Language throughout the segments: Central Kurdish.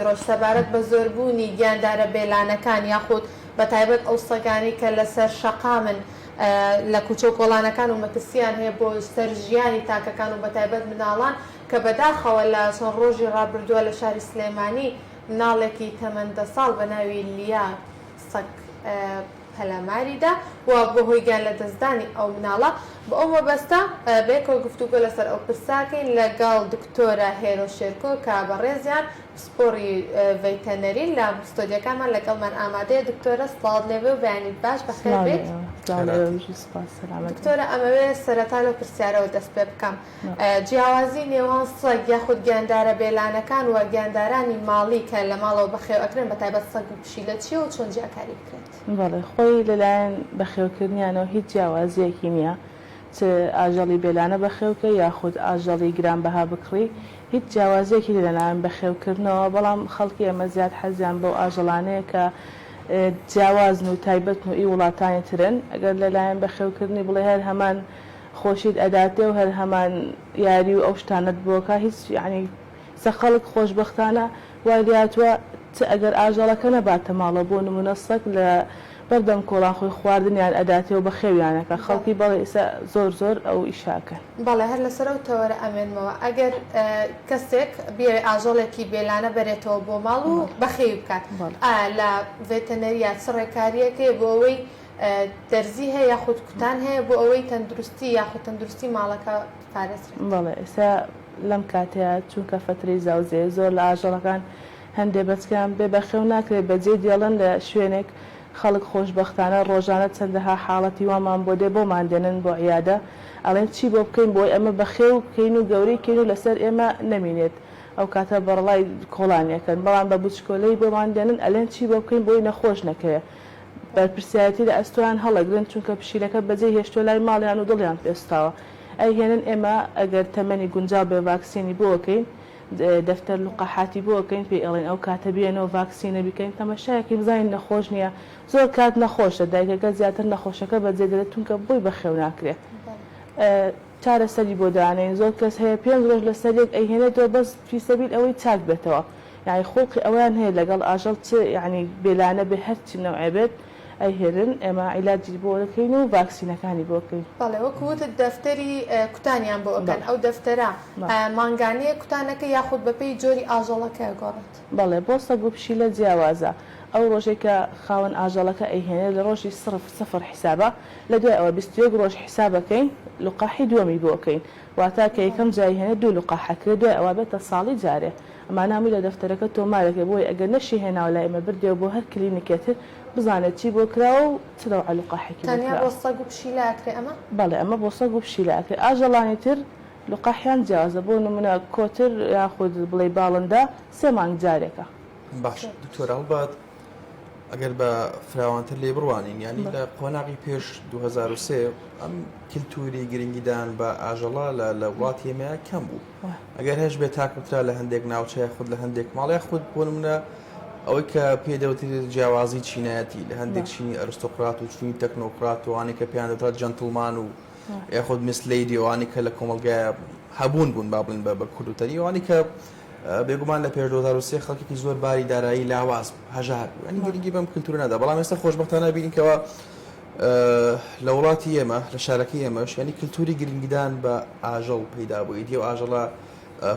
ڕۆژ سەبارەت بە زۆربوونی گیاندارە بێلانەکان یاخود بە تایبەت ئەو سەگانی کە لەسەر شەقامن لە کوچە و کۆڵانەکان و مەترسیان هەیە بۆ سەر ژیانی تاکەکان و بە تایبەت مناڵان کە بەداخەوە لە چەند ڕۆژی ڕابردووە لە شاری سلێمانی مناڵێکی تەمەندە ساڵ بە ناوی لیا سەگ هەلاماریدا و بۆ هۆی گیان لە دەستدانی ئەو مناڵە بە ئەو مەبەستە بێکەوە گفتوگۆ لەسەر ئەو پرساکەین لەگەڵ دکتۆرە هێرۆ شێرکۆ کە بەڕێزیان سپۆڕی ڤەیتەنەری لە ستۆدیەکانمان لەگەڵمان ئامادەیە. دکتۆرە سڵاوات لێبێ و بەیانیت باش بەخێر بێت. دکتۆرە ئەمەوێت سەرەتا لەو پرسیارەوە دەست پێ بکەم. جیاوازی نێوان سەگ یاخود گیاندارە بێلانەکان و گیاندارانی ماڵی کە لە ماڵەوە بەخێو ئەکرێن بە تایبەت سەگ و پشیلە چیە و چۆن جیاکاری بکرێت؟ بەڵێ خۆی لەلایەن بەخێوکردنیانەوە هیچ جیاوازیەکی نییە، چ ئاژەڵی بێلانە بەخێوکە یاخود ئاژەڵی گرانبەها بکڕی، هیچ جیاوازیەکی لەلایەن بەخێوکردنەوە. بەڵام خەڵکی ئەمە زیاد حەزیان بەو ئاژەڵانەیە کە جیاوازن و تایبەتن و ئی وڵاتانی ترن. ئەگەر لەلایەن بەخێوکردنی بڵێ هەر هەمان خۆشیت ئەداتێ و هەر هەمان یاری و ئەو شتانت بۆکە هیچ یعنی سە خەڵک خۆشبەختانە وای لاتوە ئەگەر ئاژەڵەکە نەباتە ماڵە بۆ نمونە سەگ لە بەردەم کۆڵان خۆی خواردنیان ئەداتێ و بە خێویانەکە خەڵکی بەڵێ ئێستا زۆر ئەو ئیشاکەن. بەڵێ هەر لەسەر ئەو تەوەرە ئەمێنمەوە ئەگەر کەسێک بێ ئاژەڵێکی بێلانە بەرێتەوە بۆ ماڵ و بەخێوی بکات لە ڤێتەنەریە چ ڕێکاریەکەی بۆ ئەوەی دەرزی هەیە یاخود کوتان هەیە بۆ ئەوەی تەندروستی یاخود تەندروستی ماڵەکە پارێزرێت؟ بەڵێ ئێستا لەم کاتەیە چونکە فەترەی زاوزێ زۆر لە ئاژەڵەکان هەندێک بەچکان بێ بەخێو ناکرێت بەجێ دێڵن لە شوێنێک خەڵک خۆشببختانە ڕۆژانە چەندەها حاڵەتی وامان بۆ دێ بۆمان دێنن بۆ عیادە ئەڵێن چی بۆ بکەین بۆی ئەمە بەخێو بکەین و گەورەی کەین و لەسەر ئێمە نەمینێت ئەو کاتە بەڕڵای کۆڵانیەکەن، بەڵام بە بچکۆلەی بۆمان دێنن ئەلێن چی بۆ بکەین بۆی نەخۆش نەکەوێت. بەرپرسیایەتی لە ئەستوان هەڵەگرن چونکە پشیلەکە بەجێ هێشتۆ لای ماڵیان و دڵیان پێستاوە ئەیهێنن ئێمە ئەگەر تەمەنی گونجاو بێ ڤاکسینی بۆکەین دەفتەر لقاحاتی بۆکەین پێی ئەڵێن ئەو کاتە بێنەوە ڤاکسینە بکەین تەمەشایەکی بزانین نەخۆش نییە. زۆر کات نەخۆشە دایکەکە زیاتر نەخۆشەکە بەجێ دەرێت چونکە بۆی بەخێو ناکرێت. چارەسەری بۆ دانین زۆر کەس هەیە 5 ڕۆژ لە سەرێک ئەیهێنێتەوە بەس فیسەبیل ئەوەی چاک بێتەوە، یعنی خۆڵقی ئەویان هەیە لەگەڵ ئاژەڵ چ یعنی بێلانە بێ هەرچی نەوعێ بێت ئەیهێنن ئێمە عیلاجی بۆ دەکەین و ڤاکسینەکانی بۆ بکەین. بەڵێ وەکوتت دەفتەری کوتانیان بۆ ئەکەن ئەو دەفتەرە مانگانەیە کوتانەکە یاخود بەپێی جۆری ئاژەڵەکە گۆڕێت؟ بەڵێ بۆ سەگ و پشیلە جیاوازە. ئەو ڕۆژێک کە خاوەن ئاژەڵەکە ئەیهێنێت لە ڕۆژی سفر حیسابە لە دوای ئەوە 21 ڕۆژ حیسابەکەین لقاحی دووەمی بۆکەین واتە کە یەکەم جایهێنێ 2 لقاحەکرێت دوای ئەوە بێتە ساڵی جارێ. ئەمە نامی لە دەفتەرەکە تۆمارەکە بۆی ئەگەر نەشی هێناوە لای ئێمە بردێەوە بۆ هەر کلینیکێتر بزانێت چی بۆ کراوە و چرەوە لقاحێکی تەنیا بۆ سەگ و پشیلە ئەکرێ ئەمە؟ بەڵێ ئەمە بۆ سەگ و پشیلە ئەکرێ. ئاژەڵانی تر لقاحیان جیازە بۆ نمونە کۆتر یاخود بڵێ باڵندا 3 مانگ جارێکە. باش دکتۆر هەڵبات ئەگەر بە فراوانتر لێ بڕوانین ینی لە قۆناغی پێش 2023 ئەم کللتوری گرنگیدان بە ئاژەڵا لە وڵاتی ئێمەیە کەم بوو. ئەگەر هەش بێت تاکوترا لە هەندێک ناوچەیە خود لە هەندێک ماڵی خود بۆ نمونە ئەوەی کە پێدەوتری جیاوازی چینایەتی لە هەندێک چینی ئەرستۆقرات و چینی تەکنۆقرات وانی کە پێیان دەدرێت جەنتڵمان و یاخود میسلیدی وانی کە لە کۆمەلگایە هەبوون بوون با بڵین بە کورتتەری وانی کە بێگومان لە پێش 2023 خەڵکێکی زۆر باری دارایی لاواز هەژار ئەنی گرنگی بەم کللتورە نەدا. بەڵام ئێستا خۆشبەختانە بینینکەوە لە وڵاتی ئێمە لە شارەکەی ئێمەش ینی کللتوری گرنگیدان بە ئاژەڵ پەیدا بووی دی و ئاژەڵە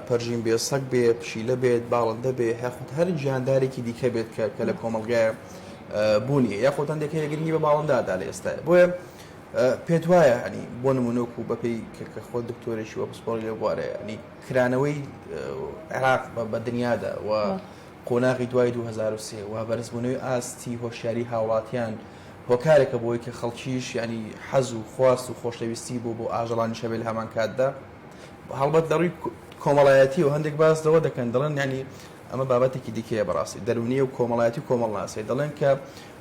پەرژین بێ سەگ بێ پشیلە بێت باڵندە بێ هەخوت هەر گیاندارێکی دیکە بێت کە لە کۆمەلگایە بوونیە یاخۆ هەندێک هەیە گرنگی بە باڵندادا لە ئێستاە. بۆیە پێت وایە ینی بۆ نمونۆک و بەپێی کە خۆ دکتۆرێکی وە پسپۆڕی لێ بوارەیە ینی کرانەوەی عێراق بە دنیادا و قۆناغی دوای 2023 و بەرزبوونەوەی ئاستی هۆشیاری هاوڵاتیان هۆکارێکە بۆی کە خەڵکیش ینی حەز و خواست و خۆشەویستی بۆ ئاژەڵانی شەبێت هەمان کاتدا هەڵبەت لەڕووی کۆمەڵایەتی و هەندێک باس لەوە دەکەن دەڵێن ینی ئەمە بابەتێکی دیکەیە بەڕاستی دەرونیە و کۆمەڵایەتی و کۆمەڵناسی دەڵێن کە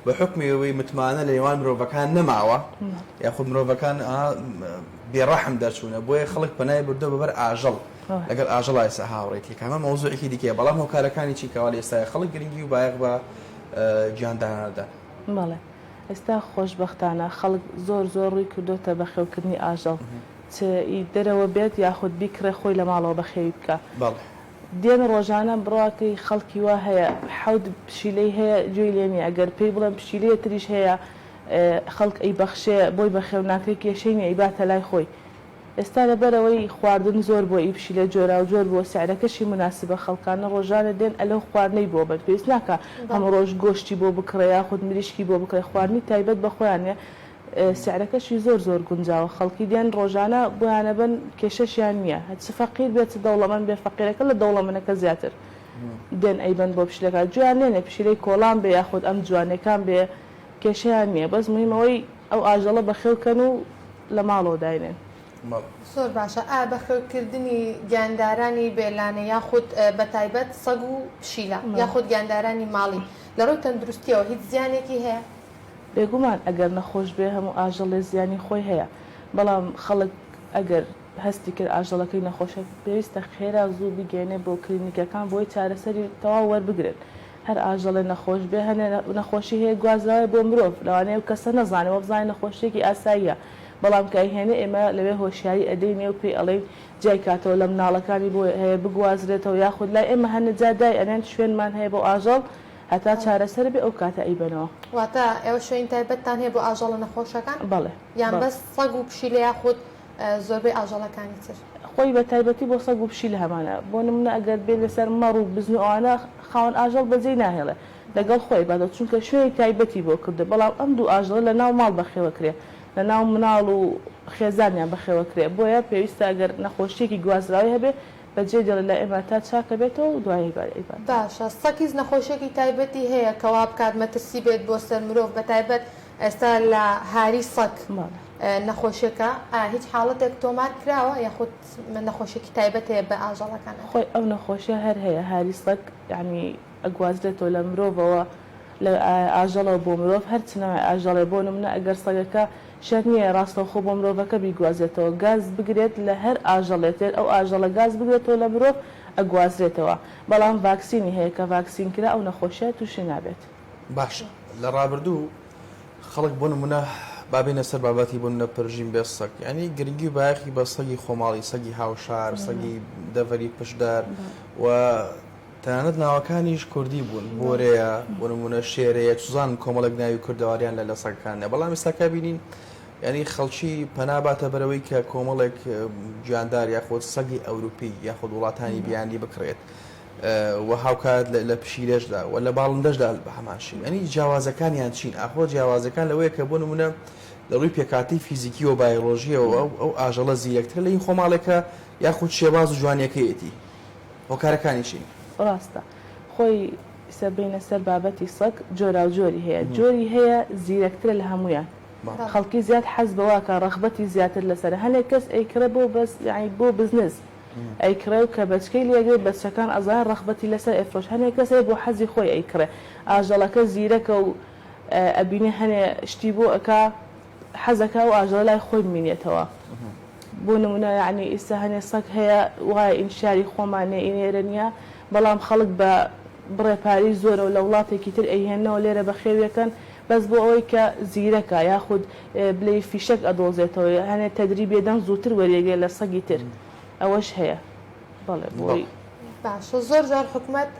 بە حکمیەوەی متمانە لە نێوان مرۆڤەکان نەماوە یاخود مرۆڤەکان بێڕەحم دەچوونە بۆیە خەڵک پەنای بردە بەبەر ئاژەڵ لەگەڵ ئاژەڵ ئێستا هاوڕێتی کامە مەوزوعێکی دیکەیە. بەڵام هۆکارەکانی چیکەوا لە ئێستای خەڵک گرنگی و بایەق بە گیاندارانەدا. بەڵێ ئێستا خۆشبەختانە خەڵک زۆر ڕووی کردوتە بەخێوکردنی ئاژەڵ دەرەوە بێت یاخود بیکڕێ خۆی لە ماڵەوە بەخێوی بکە. دێن ڕۆژانە بڕاکەی خەڵکی وا هەیە حەود پشیلەی هەیە گوێی لێنی ئەگەر پێی بڵێن پشیلەیە تریش هەیە خەڵک ئەی بەخشێ بۆی بەخێو ناکرێت کێشەی نیە ئیباتە لای خۆی ئێستا لەبەرەوەی خواردن زۆر بۆ ئیپشی لە جۆرا و جۆر بۆ سعرەکەشی مناسبە خەڵکانە ڕۆژانە دێن ئەلەو خواردنەی بۆ بن پێویست ناکە هەموو ڕۆژ گۆشتی بۆ بکڕێ یاخود مریشکی بۆ بکڕێ خواردنی تایبەت بە خۆیانێ سعرەکەشی زۆر زۆر گونجاوە خەڵکی دێن ڕۆژانە بۆیانە بن کێشەشیان نییە هەچ فەقیر بێت دەوڵەمەند بێ فەقیرەکە لە دەوڵەمەندەکە زیاتر دێن ئەیبەن بۆ پشلەکە جویان لێنێ پشیلەی کۆڵان بێ یاخود ئەم جوانەکان بێ کێشەیان نییە بەس مهمەوەی ئەو ئاژەڵە بەخێوکەن و لە ماڵەوە داینێن زۆر باشە بەخێوکردنی گیاندارانی بێلانە یاخود بە تایبەت سەگ و پشیلە یاخود گیاندارانی ماڵی لە ڕووی تەندروستیەوە هیچ زیانێکی هەیە بێگومان ئەگەر نەخۆش بێ هەموو ئاژەڵێ زیانی خۆی هەیە بەڵام خەڵک ئەگەر هەستی کرد ئاژەڵەکەی نەخۆشە پێویستە خێرا زوو بگەێنێ بۆ کلینیکەکان بۆی چارەسەری تەواو وەربگرن هەر ئاژەڵێ نەخۆش بێ هەنێ نەخۆشی هەیە گوازراوە بۆ مرۆڤ لەوانەیە کەسە نەزانێەوە بزانانی نەخۆشیێکی ئاساییە بەڵام کایهێنێ ئێمە لەوێ هۆشیاری ئەدەینێ و پێی ئەڵێ جای کاتەوە لە مناڵەکانی بۆ هەیە بگوازرێتەوە یاخود لای ئێمە هەنە جادای ئەنێن شوێنمان هەیە بۆ ئاژەڵ هەتا چارەسەر بێ ئەو کاتە ئەیبنەوە واتە ئێوە شوێن تایبەتتان هەیە بۆ ئاژەڵە نەخۆشەکان بەڵێ یان بەس سەگ و پشیلە یاخود زۆربەی ئاژەڵەکانی تر خۆی بە تایبەتی بۆ سەگ و پشیل هەمانە بۆ نمونە ئەگەر بێ لەسەر مەڕ و بزن و ئەوانە خاوەن ئاژەڵ بەجێی ناهێڵێ لەگەڵ خۆی بەدە چونکە شوێنی تایبەتی بۆ کردە بەڵام ئەم دوو ئاژەڵە لە ناو ماڵ بەخێوەکرێ لە ناو مناڵ و خێزانیان بەخێوەکرێ بۆیە پێویستە ئەگەر نەخۆشیێکی گوازراوی هەبێ بەجێ دێڵ لە ئێمە تا چاکە بێتەوە و دوای ئیبات باشە سەکیز نەخۆشیێکی تایبەتی هەیە کەوا بکات مەترسی بێت بۆ سەر مرۆڤ بە تایبەت ئێستا لە هاری سەک نەخۆشیەکە هیچ حاڵەتێک تۆمار کراوە یاخود نەخۆشیێکی تایبەت هەیە بە ئاژەڵەکان خۆی ئەو نەخۆشیە هەر هەیە هاری سەک یعنی ئەگوازرێتەوە لە مرۆڤەوە لە ئاژەڵەوە بۆ مرۆڤ هەر چنەوەی ئاژەڵێ بۆ نمونە ئەگەر سەگەکە شەر نییە ڕاستەوخۆ بۆ مرۆڤەکە بیگوازێتەوە گاز بگرێت لە هەر ئاژەڵێتێت ئەو ئاژەڵە گاز بگرێتەوە لە مرۆڤ ئەگوازرێتەوە بەڵام ڤاکسینی هەیە کە ڤاکسین کرا ئەو نەخۆشیە تووشی نابێت باشە لە ڕابردوو خەڵک بۆ نمونە بابێنە سەر بابەتی بوون لە پرژین بێ سەگ ینی گرنگی و بایەخی بە سەگی خۆماڵی سەگی هاوشار سەگی دەڤەری پشدار و تەنانەت ناوەکانیش کوردی بوون بۆرەیە بۆ نمونە شێرەیە سوزان کۆمەڵک ناوی کوردەواریان لە سەگەکانە بەڵام ئێستاکە بینین ینی خەڵکی پەناباتە بەرەوەی کە کۆمەڵێک گیاندار یاخۆت سەگی ئەوروپی یاخود وڵاتانی بیانی بکرێت و هاوکات لە پشیلەشدا و لە باڵندەشدا بە هەماشین ئەنی جیاوازەکانیان چین ئاخۆ جیاوازەکان لەوەیە کە بۆ نمونە لە ڕووی پێکاتی فیزیکی و بایۆلۆژیەوە ئەو ئاژەڵە زیرەکتر لە این خۆماڵێکە یاخود شێواز و جوانیەکەیەتی هۆکارەکانیشین ڕاستە خۆی سەبینە سەر بابەتی سەگ جۆرا و جۆری هەیە جۆری هەیە زیرەکترە لە هەمویان خەڵکی زیاد حەز بەواکە ڕەغبەتی زیاتر لەسەر هەنێک کەس ئەیکرە بۆ بەس یعنی بۆ بزنس ئەیکرێ و کە بەچکەی لێگرێت بەچەکان ئەزان ڕەغبەتی لەسەر ئەفرۆش هەنێک کەس بۆ حەزی خۆی ئەیکرێ ئاژەڵەکە زیرەکە و ئەبینێ هەنێ شتی بۆ ئەکا حەزەکە و ئاژەڵە لای خۆی بمینێتەوە بۆ نمونە یعنی ئێستا هەنێ سەگ هەیە وایە ئینشاری خۆمانێ ئینێرە نییە بەڵام خەڵک بە بڕێپاری زۆرە و لە وڵاتێکی تر ئەیهێنەوە لێرە بە خێویەکەن بەس بۆ ئەوەی کە زیرەکە یاخود بلێ فیشک ئەدۆزێتەوە هەنێ تەدری بێدەن زووتر وەرێگێ لە سەگی تر ئەوەش هەیە بەڵێ بۆی باشە زۆر جار حکوومەت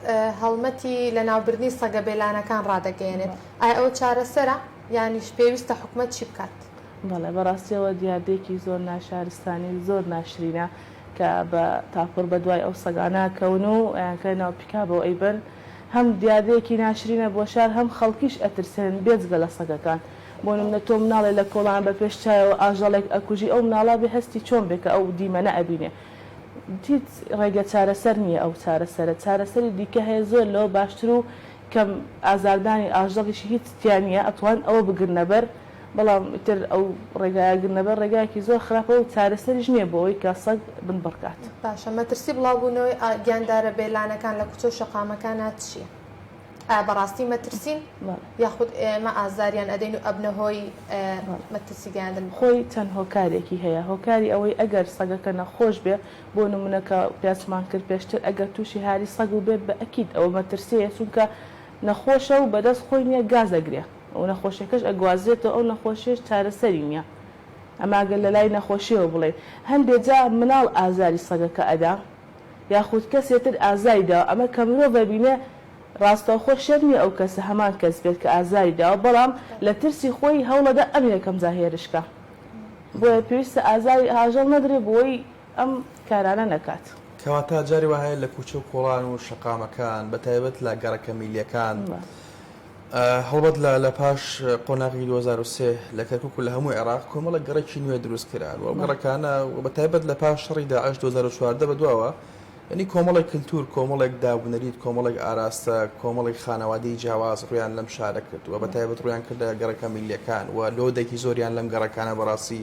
هەڵمەتی لە ناوبردنی سەگە بێلانەکان ڕادەگەێنێت ئایا ئەو چارەسەرە یانیش پێویستە حکوومەت چی بکات بەڵێ بەڕاستیەوە دیاردێکی زۆر ناشارستانی زۆر ناشرینە کە بە تاپۆر بە دوای ئەو سەگاناکەون و ئەیانکە ناو پیکا بۆ ئەیبن هەم دیادەیەکی ناشرینە بۆ شار هەم خەڵکیش ئەترسێن بێجگە لە سەگەکان بۆ نمونە تۆ مناڵێ لە کۆڵان بە پێش چایەوە ئاژەڵێک ئەکوژی ئەو مناڵا بێ هەستی چۆن بێکە ئەو دیمەنە ئەبینێ هیچ ڕێگە چارەسەر نییە ئەو چارەسەرە چارەسەری دیکە هەیە زۆر لەوە باشتر و کەم ئازاردانی ئاژەڵیشی هیچ تیانە ئەتوان ئەوە بگرنەبەر بەڵام تر ئەو ڕێگایگرنەبەر ڕێگایکی زۆر خراپە و چارەسەریش نییە بۆ ئەوی کە سەگ بن بڕکات باشە مەترسی بڵاوبوونەوەی گیاندارە بێلانەکان لە کوچە و شەقامەکانات چییە؟ بەڕاستی مەترسین یاخود ئێمە ئازاریان ئەدەین و ئەبنە هۆی مەترسی گەیاندن خۆی چەند هۆکارێکی هەیە هۆکاری ئەوەی ئەگەر سەگەکە نەخۆش بێ بۆ نمونەکە پیاسمان کرد پێشتر ئەگەر تووشی هاری سەگ و بێت بە ئەکید ئەوە مەترسیە چونکە نەخۆشە و بەدەست خۆی نییە گازەگرێ ئەو نەخۆشیەکەش ئەگوازرێتەوە ئەو نەخۆشیش چارەسەری نییە ئەماگەر لە لای نەخۆشیەوە بڵێ هەندێک جا مناڵ ئازاری سەگەکە ئەدا یاخود کەسێتر ئازاریدا ئەمە کە مرۆڤ ببینێ ڕاستەوخۆ شەر نییە ئەو کەسە هەمان کەس بێت کە ئازاریداوە بەڵام لە ترسی خۆی هەوڵەدا ئەم یەکەم جاهێرشکە بۆیە پێویستە ئازاری ئاژەڵ نەدرێ بۆی ئەم کارانە نەکات. کەواتە جاری وهەیە لە کوچە و کۆڵان و شەقامەکان بەتایبەت لە گەڕەکە میلیەکان هەڵبەت لە پاش قۆناغی 2023 لە کەرکووک و لە هەموو عێراق کۆمەڵە گەڕێکی نوێ دروست کران و گەڕەکانە بەتایبەت لە پاش شەڕی داعش 2014 بەدواوە ینی کۆمەڵی کللتور کۆمەڵێک دابنەریت کۆمەڵێک ئاراستە کۆمەڵی خانەوادی جیاواز ڕویان لەم شارە کرد و بەتایبەت ڕویان کرد لە گەڕەکە میلیەکان و لۆدێکی زۆریان لەم گەڕەکانە بەڕاستی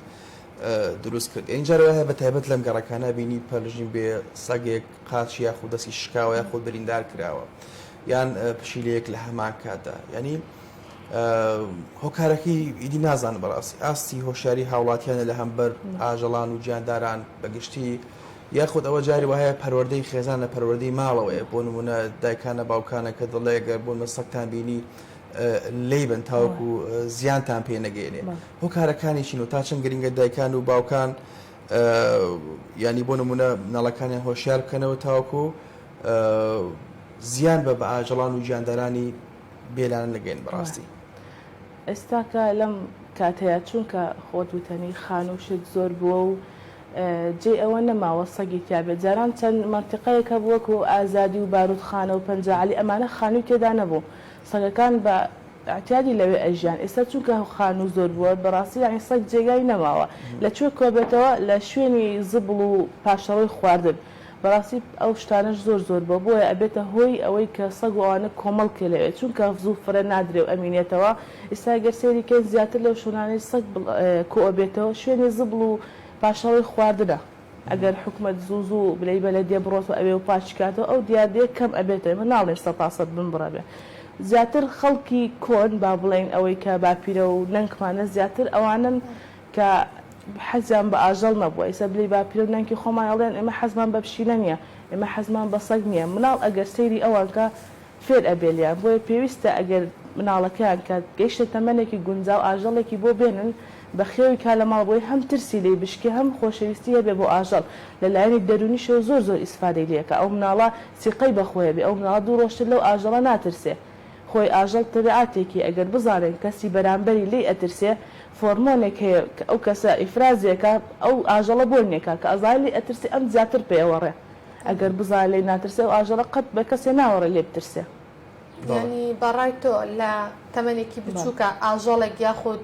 دروست کرد. اینجا هەیە بەتایبەت لەم گەڕەکانە بینی پەرژین بێ سەگێک قاچ یاخود دەستی شکاوە یاخود بریندار کراوە یان پشیلەیەک لە هەمان کاتدا ینی هۆکارەکەی ئیدی نازان بەڕاستی ئاستی هۆشیاری هاوڵاتیانە لە هەمبەر ئاژەڵان و گیانداران بەگشتی یاخود ئەوە جاری وهەیە پەروەردەی خێزان لە پەروەردەی ماڵەوەیە بۆ نمونە دایکانە باوکانە کە دڵێگەر بۆن مەسەکتان بینی لی بن تاوەکو زیانتان پێ نەگەێنێ هۆکارەکانیشین و تا چەند گرنگە دایکان و باوکان ینی بۆ نمونە ناڵەکانیان هۆشیار بکەنەوە تاوەکو زیان بە ئاژەڵان و گیاندارانی بێلان نەگەین بەڕاستی. ئێستاکە لەم کاتەیە چونکە خۆت وتەنی خانووشت زۆر بووە و جێ ئەوە نەماوە سەگی تیابێت جاران چەند منتیقەیەکە بووەکو ئازادی و بارودخانە و پەنجەعەلی ئەمانە خانووی تێدا نەبوو سەگەکان بە اعتیادی لەوێ ئەژیان ئێستا چونکە خانوو زۆر بووە بەڕاستی یانی سەگ جێگای نەماوە لەکوێ کۆبێتەوە لە شوێنی زبڵ و پاشەڕۆی خواردن بەڕاستی ئەو شتانش زۆر بۆ بۆیە ئەبێتە هۆی ئەوەی کە سەگ و ئەوانە کۆمەڵکە لەوێت چونکە زوو فرە نادرێ و ئەمینێتەوە ئێستا گەر سێریکە زیاتر لەو شوێنانەی سەگ کۆبێتەوە شوێنی زبڵ و پاشەڕۆی خواردنە ئەگەر حکومەت زوو بلەی بەلەدیە بڕۆت و ئەوێ و پاچکاتەوە ئەو دیادەیە کەم ئەبێتەوە من ناڵێ 100% بمبڕەبێ زیاتر خەڵکی کۆن با بڵێن ئەوەی کە باپیرە و نەنگمانە زیاتر ئەوانن کە حەزیان بە ئاژەڵ نەبووە ئێستا بلەی باپیرە و نەنگی خۆمان ئەڵێن ئێمە حەزمان بە پشیلە نییە ئێمە حەزمان بە سەگ نییە مناڵ ئەگەر سەیری ئەوانکە فێر ئەبێلیان بۆیە پێویستە ئەگەر مناڵەکەیان کە گەیشتە تەمەنێکی گونجاو ئاژەڵێکی بۆ بێنن بە خێوی کا لە ماڵبووی هەم ترسی لێ بشکێ هەم خۆشەویستی هەبێ بۆ ئاژەڵ لەلایەنی دەرونیشەوە زۆر ئیسفادەی لێکە ئەو مناڵە سیقەی بەخۆیە بێ ئەو مناڵە دوو ڕۆژتر لەو ئاژەڵە ناترسێ خۆی ئاژەڵ تەبیعاتێکی ئەگەر بزانێن کەسی بەرامبەری لێ ئەترسێ فۆرمۆنێک هەیە ئەو کەسە ئیفرازێکە ئەو ئاژەڵە بۆنێکە کە ئەزای لێ ئەترسێ ئەم زیاتر پێوەڕێ ئەگەر بزانێ لێ ناترسێ و ئاژەڵە قەت بە کەسێ ناوەڕێ لێ بترسێ. ینی بەڕای تۆ لە تەمەنێکی بچووکە ئاژەڵێک یاخود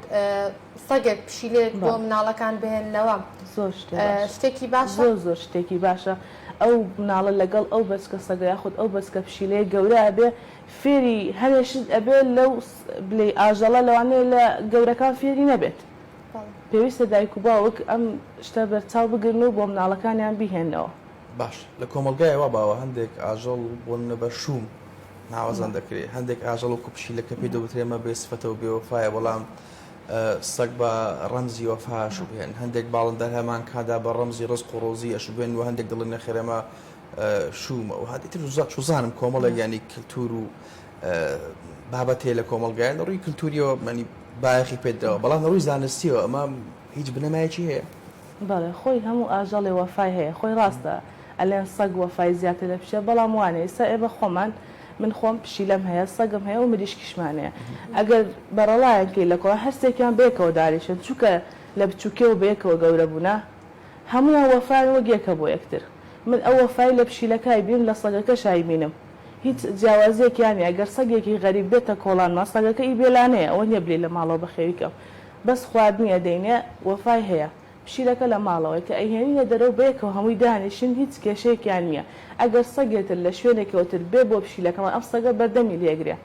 سەگێک پشیلێک بۆ مناڵەکان بهێننەوە زۆر شتێکی باشە زۆر شتێکی باشە ئەو مناڵە لەگەڵ ئەو بەچکە سەگە یاخود ئەو بەچکە پشیلەیە گەورە ئەبێ فێری هەنێشت ئەبێ لەو بلێ ئاژەڵە لەوانەیە لە گەورەکان فێری نەبێت پێویستە دایک و باوک ئەم شتە بەرچاو بگرن و بۆ مناڵەکانیان بیهێنەوە. باش لە کۆمەلگایەوە باوە هەندێک ئاژەڵ بۆن بە شوم ناوەزان دەکرێت هەندێک ئاژەڵ و کوپشیلەکە پێ دەوترێمە بێ سفەتەوە بێوەفایە بەڵام سەگ بە ڕەمزی وەفاش بێن هەندێک باڵندەر هەمان کادا بە ڕەمزی ڕزق و ڕۆزی ئەشبێن و هەندێک دڵن نەخێرەمە شومە و هاتیتر چوزانم کۆمەڵێک ینی کللتور و بابەتێ لە کۆمەلگایان ڕووی کللتوریەوە منی باەخی پێدەوە بەڵام ڕووی زانستیەوە ئەمە هیچ بنەمایەکی هەیە بەڵێ خۆی هەموو ئاژەڵێ وەفای هەیە خۆی ڕاستە ئەلێن سەگ وەفای زیاتر لە پشە بەڵام وانە ئێستا ئێمە خۆمان من خۆم پشیلەم هەیە سەگم هەیە و مریشکیشمانەیە ئەگەر بەڕەڵایەنکەی لەکۆ هەرسێکیان بێکەوە داریشن چووکە لە بچووکەوە بەیەکەوە گەورە بوونا هەمویان وەفای وەک یەکە بۆ یەکتر من ئەو وەفای لە پشیلەکای بیم لە سەگەکە شای بینم هیچ جیاوازیەکیانی ئەگەر سەگێکی غەریب بێتە کۆڵانما سەگەکە ئی بێلانەیە ئەوە نییە بلێ لە ماڵەوە بەخێویکەم بەس خواردنیە دەینێ وەفای هەیە پشیلەکە لە ماڵەوەی کە ئەیهێنینە دەرەوە بەیەکەوە هەمووی دانیشن هیچ کێشەیەکیان نییە ئەگەر سەگێتر لە شوێنێکەوەتر بێ بۆ پشیلەکەمان ئەم سەگە بەردەمی لێگرێ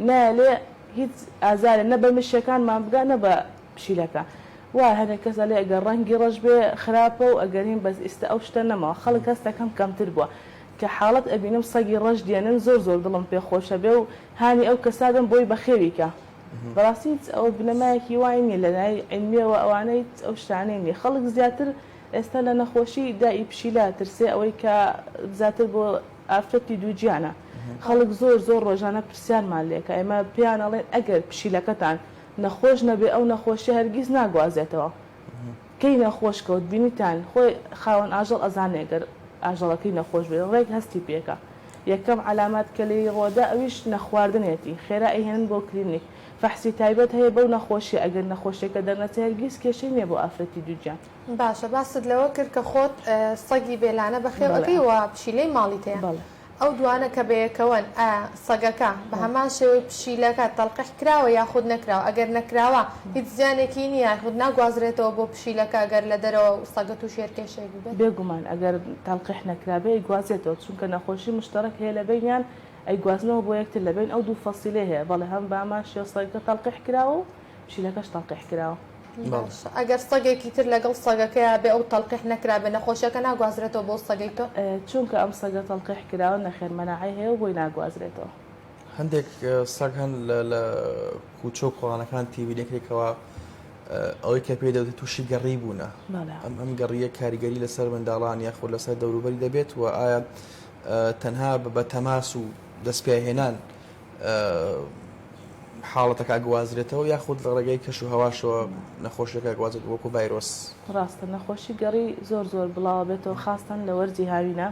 نالێ هیچ ئازارە نە بە مشەکانمان بگا نە بە پشیلەکە وا هەنێک کەسە لێ ئەگەر ڕەنگی ڕەش بێ خراپە و ئەگەرین بەس ئێستا ئەو شتە نەماوە خەڵک هەستەکەم کەمتر بووە کە حاڵەت ئەبینم سەگی ڕەش دێنن زۆر دڵم پێخۆشە بێ و هانی ئەو کەسادەم بۆی بەخێویکە بەڕاستی ئەو بنەمایەکی وای نیە لە لای علمیەوە ئەوانەی ئەو شتانەی نیە خەڵک زیاتر ئێستا لە نەخۆشی دای پشیلە ترسێ ئەوەی کە زیاتر بۆ ئافرەتی دووجیانە خەڵک زۆر ڕۆژانە پرسیارمان لێکە ئێمە پێیان ئەڵێن ئەگەر پشیلەکەتان نەخۆش نەبێ ئەو نەخۆشی هەرگیز ناگوازێتەوە کەی نەخۆش کەوت بینیتان خۆی خاوەن ئاژەڵ ئەزانێگەر ئاژەڵەکەی نەخۆش بێت ڕێک هەستی پێکە یەکەم علامات کە لێی ڕۆدا ئەویش نەخواردنێتی خێرا ئەیهێنن بۆ کلینیک فەحسی تایبەت هەیە بەو نەخۆشی ئەگەر نەخۆشیەکە دەرنەچێت هەرگیز کێشەی نییە بۆ ئافرەتی دووجیان. باشە باست لەوە کرد کە خۆت سەگی بێلانە بەخێوەکەی و پشیلەی ماڵی تەیە ئەو دوانە کە بەیەکەوەن سەگەکە بە هەمان شێوەی پشیلەکە تەڵقیح کراوە یاخود نەکراوە ئەگەر نەکراوە هیچ زیانێکی نییە یاخود ناگوازرێتەوە بۆ پشیلەکە ئەگەر لە دەرەوە سەگەت و شێرکێشێکی بێت بێگومان ئەگەر تەڵقیح نەکرابێ گوازێتەوە چونکە نەخۆشی مشتەرەک هەیە لە بینیان ئەی گوازنەوە بۆ یەکتر لەبین ئەو دوو فەسیلێ هەیە بەڵێ هەم بامان شێوە سەگەکە تەڵقیح کراوە و پشیلەکەش تەڵقیح کراوە. ئەگەر سەگێکی تر لەگەڵ سەگەکەیە بێ ئەو تەڵقیح نەکرابێ نەخۆشیەکە ناگوازرێتەوە بۆ سەگەی تۆ چونکە ئەم سەگە تەڵقیح کراوە نەخێر مەناعی هەیە و بۆی ناگوازرێتەوە. هەندێک سەگ هەن لە کوچۆ کۆڵانەکان تیڤینێکێکەوە ئەوەی کە پێ دەوتێت تووشی گەڕی بوونە ئەم گەڕیە کاریگەری لەسەر منداڵان یاخۆ لەسەر دەوروبەری دەبێت و ئایا تەنها بە تەماس و دەستپێهێنان حاڵەتەکە گوازرێتەوە یاخود لە ڕێگەی کەش و هەواشەوە نەخۆشیەکە گوازێت وەکو ڤایرۆس. ڕاستە نەخۆشی گەڕی زۆر بڵاو بێتەوە خاستن لە وەرزی هاوینە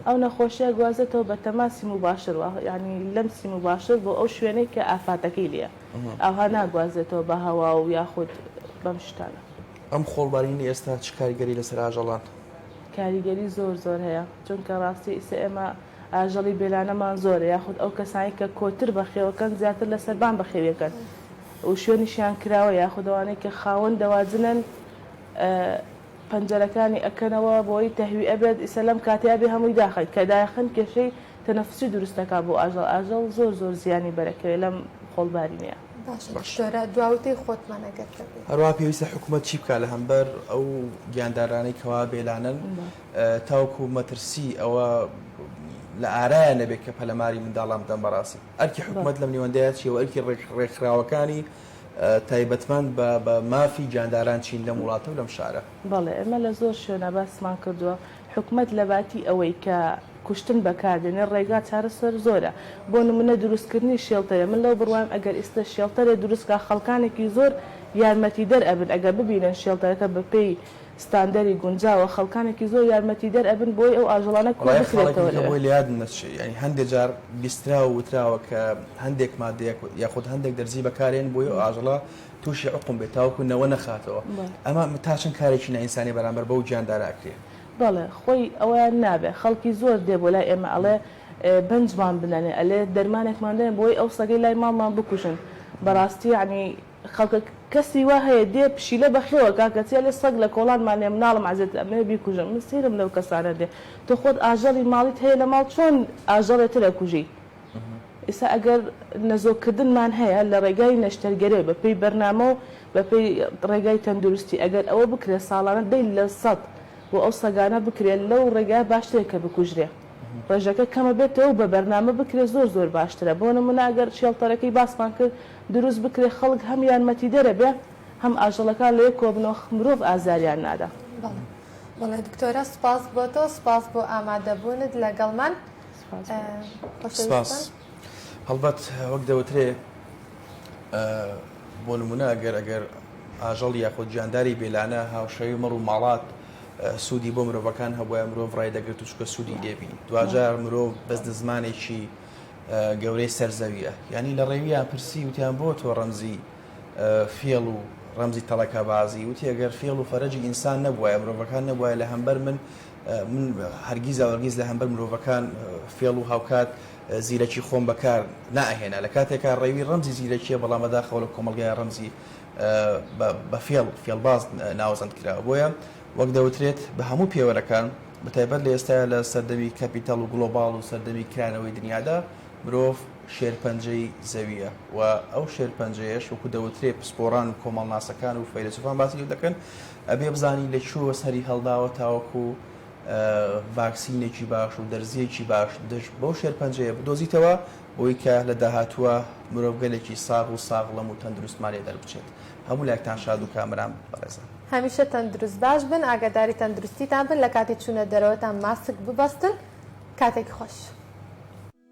ئەو نەخۆشیە گوازێتەوە بە تەماسی مباشر ینی لەمسی مباشر بۆ ئەو شوێنەی کە ئافاتەکەی لێە ئەوها ناگوازێتەوە بە هەوا و یاخود بەم شتانە. ئەم خۆڵبارینی ئێستا چ کاریگەری لەسەر ئاژەڵان؟ کاریگەری زۆر هەیە چونکە ڕاستی ئیسە ئێمە ئاژەڵی بێلانەمان زۆرە یاخود ئەو کەسانی کە کۆتر بەخێوەکەن زیاتر لە سەربان بەخێویەکەن و شوێنیشیان کراوە یاخودەوانەی کە خاوەن دەواجنن پەنجەرەکانی ئەکەنەوە بۆی تەهوی ئەبێت ئیسە لەم کاتیابێ هەمووی داخەیت کە داخن کێشەی تەنەفسی دروستەکە بۆ ئاژەڵ زۆر زیانی بەرەکەوێت لەم خۆڵبارینەیە. باشە دواوتەی خۆتمانەگەر هەروە پێویستە حکوومەت چی بکات لە هەمبەر ئەو گیاندارانەی کەوا بێلانن تاوکو مەترسی ئەوە لە ئارایە نەبێت کە پەلەماری منداڵان بدەن بەڕاستی ئەرکی حکوومەت لەم نێوەندەیە چیەوە ئەرکی ڕێکخراوەکانی تایبەتمەند بە مافی گیانداران چین لەم وڵاتە و لەم شارە. بەڵێ ئێمە لە زۆر شوێنە باسمان کردووە حکوومەت لە باتی ئەوەی کە کوشتن بەکاردێنێ ڕێگا چارەسەر زۆرە بۆ نمونە دروستکردنی شێڵتەرە من لەو بڕوایم ئەگەر ئێستا شێڵتەرە دروستکە خەڵکانێکی زۆر یارمەتی دەر ئەبن ئەگەر ببینن شێڵتەرەکە بەپێی ستاندەری گونجاوە خەڵکانێکی زۆر یارمەتی دەر ئەبن بۆی ئەو ئاژەڵانە بۆی لە یاد نەچێ ینی هەندێک جار بیستراوە وتراوە کە هەندێک مادەیەک یاخود هەندێک دەرزی بەکارێن بۆی ئەو ئاژەڵە تووشی عقم بێت تاوەکوونەوە نەخاتەوە ئەمە تاچەند کارێکی نائینسانی بەرامبەر بەو گیانداراکرێ. بەڵێ خۆی ئەویان نابێ خەڵکی زۆر دێ بۆ لای ئێمە ئەڵێ بنجمان بنەنێ ئەلێ دەرمانێکمان دێن بۆی ئەو سەگەی لای ماڵمان بکوژن بەڕاستی ینی خەڵکە کەسی وا هەیە دێ پشیلە بەخێوە کاکەچیا لێ سەگ لە کۆڵانمان لێ مناڵم عزیێت ئەمێ بیکوژن من سیرم لەو کەسانە دێ تۆ خۆت ئاژەڵی ماڵیت هەیە لە ماڵ چۆن ئاژەڵێتە لە کوژی ئێستا ئەگەر نەزۆکردنمان هەیە لە ڕێگای نەشتەرگەرێ بەپێی بەرنامە و بەپێی ڕێگای تەندروستی ئەگەر ئەوە بکرێت ساڵانە دەی لە سەد و ئەو سەگانە بکرێت لەو ڕێگای باشترێک کە بکوژرێ ڕێژەکە کەمە بێتەوە بە بەرنامە بکرێت زۆر باشترە بۆ نمونە ئەگەر شێڵتەرەکەی باسمان کرد دروست بکرێت خەڵک هەم یارمەتی دەرە بێ هەم ئاژەڵەکان لە یەک کۆبنەوە مرۆڤ ئازاریان نادا. بەڵێ دکتۆرە سپاس بۆ تۆ سپاس بۆ ئامادەبوونت لەگەڵمان هەڵبەت وەک دەوترێ بۆ نمونە ئەگەر ئاژەڵ یاخود گیانداری بێلانە هاوشەوی مەڕ و ماڵات سوودی بۆ مرۆڤەکان هەبووە مرۆڤ ڕای دەگرێت و چکە سوودی لێبین دوجار مرۆڤ بەزنە زمانێکی گەورەی سەرزەویە ینی لە ڕێویان پرسی وتیان بۆ تۆ ڕەمزی فێڵ و ڕەمزی تەڵەکە بازی وتی ئەگەر فێڵ و فەرەجی ئینسان نەبووە مرۆڤەکان نەبووە لە هەمبەر من هەرگیز لە هەمبەر مرۆڤەکان فێڵ و هاوکات زیرەکی خۆم بەکار نائهێنا لە کاتێکا ڕێوی ڕەمزی زیرەکیە بەڵام بەداخەوە لە کۆمەلگای ڕەمزی بە فێڵباز ناوزەند کرا بۆیە وەک دەوترێت بە هەموو پێوەرەکان بەتایبەت لە ئێستا لە سەردەمی کەپیتال و گلۆباڵ و سەردەمی کرانەوەی دنیادا مرۆڤ شێرپەنجەی زەویە و ئەو شێرپەنجەیەش وەکو دەوترێت پسپۆڕان و کۆمەڵناسەکان و فەیلسوفان باسی دەکەن ئەبێ بزانی لە چووە سەری هەڵداوە تاوەکو ڤاکسینێکی باش و دەرزیەکی باش دەشت بەو شێرپەنجەیە بدۆزیتەوە بۆی کە لە داهاتووە مرۆڤ گەلێکی ساغ و ساغڵەم و تەندروستمانێ دەربچێت. هەموو لایەکتان شاد و کامران بەڕێزە. هەمیشە تەندروست باش بن ئاگاداری تەندروستیتان بن لە کاتی چوونە دەرەوەتان ماسک ببەستن کاتێکی خۆش.